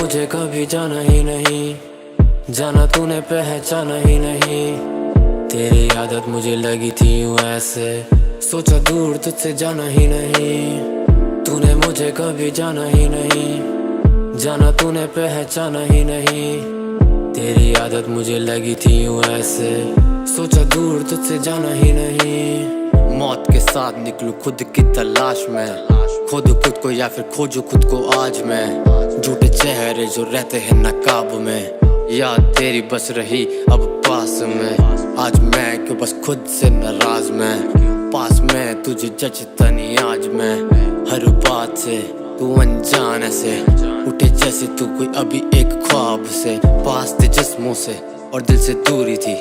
मुझे कभी जाना ही नहीं, जाना तूने पहचाना ही नहीं। तेरी आदत मुझे लगी थी यूं ऐसे, सोचा दूर तुझसे जाना ही नहीं। तूने मुझे कभी जाना ही नहीं, जाना तूने पहचाना ही नहीं। तेरी आदत मुझे लगी थी यूं ऐसे, सोचा दूर तुझसे जाना ही नहीं। मौत के साथ निकलूं खुद की तलाश में, खुद को या फिर खोजूं खुद को आज मैं। झूठे चेहरे जो रहते हैं नकाब में, याद तेरी बस रही अब पास में। आज मैं क्यों बस खुद से नाराज मैं, पास में तुझे जचता नहीं आज मैं। हर बात से तू अनजान ऐसे, उठे जैसे तू कोई अभी एक ख्वाब से। पास थे जिस्मों से और दिल से दूरी थी,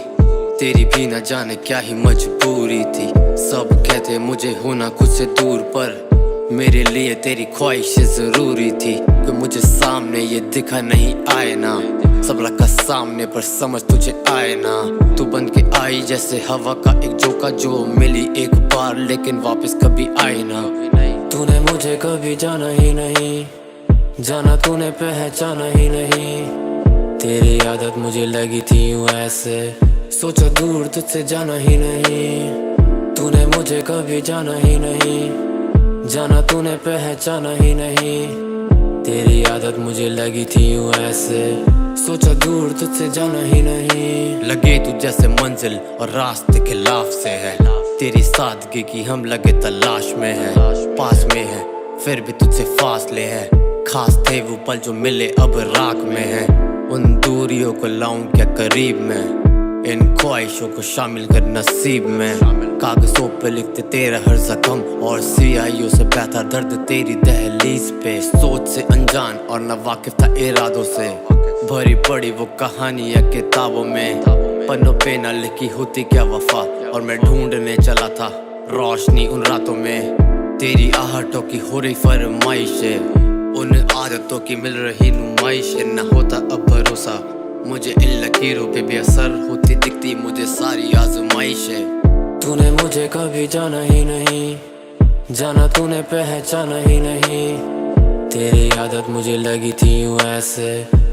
तेरी भी न जाने क्या ही मजबूरी थी। सब कहते मुझे होना खुद से दूर, पर मेरे लिए तेरी ख्वाहिशें जरूरी थी। कि मुझे सामने ये दिखा नहीं आए ना, सब रखा सामने पर समझ तुझे आए ना। तू बन के आई जैसे हवा का एक झोंका, जो मिली एक बार लेकिन वापस कभी आई ना। तूने मुझे कभी जाना ही नहीं, जाना तूने पहचाना ही नहीं। तेरी आदत मुझे लगी थी यूं ऐसे, सोचा दूर तुझसे जाना ही नहीं। तूने मुझे कभी जाना ही नहीं, जाना तूने पहचाना ही नहीं। तेरी आदत मुझे लगी थी यूं ऐसे, सोचा दूर तुझसे जाना ही नहीं। लगे तू जैसे मंजिल और रास्ते खिलाफ से है, तेरी सादगी की हम लगे तलाश में है। पास में है फिर भी तुझसे फासले है, खास थे वो पल जो मिले अब राख में है। उन दूरियों को लाऊं क्या करीब में, इन ख्वाहिशों को शामिल कर नसीब में। कागजों पे लिखते तेरा हर जख्म, और सियाहियों से बहता दर्द तेरी दहलीज पे। सोच से अनजान और न वाकिफ था इरादों से, भरी पड़ी वो कहानियां किताबों में। पन्नों पे न लिखी होती क्या वफा, और मैं ढूंढने चला था रोशनी उन रातों में। तेरी आहटों की हो रही फरमाइश, उन आदतों की मिल रही नुमाइश। न होता अब भरोसा मुझे इन लकीरों पे भी असर होती दिखती मुझे सारी आजमाइशें। तूने मुझे कभी जाना ही नहीं, जाना तूने पहचाना ही नहीं। तेरी आदत मुझे लगी थी यूं ऐसे,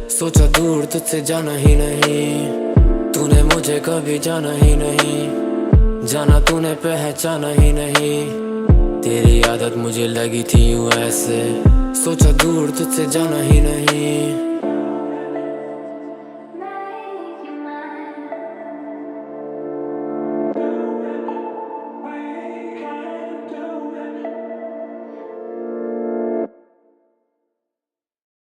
सोचा दूर तुझसे जाना ही नहीं। तूने मुझे कभी जाना ही नहीं, जाना तूने पहचाना ही नहीं। तेरी आदत मुझे लगी थी यूं ऐसे, सोचा दूर तुझसे जाना ही नहीं।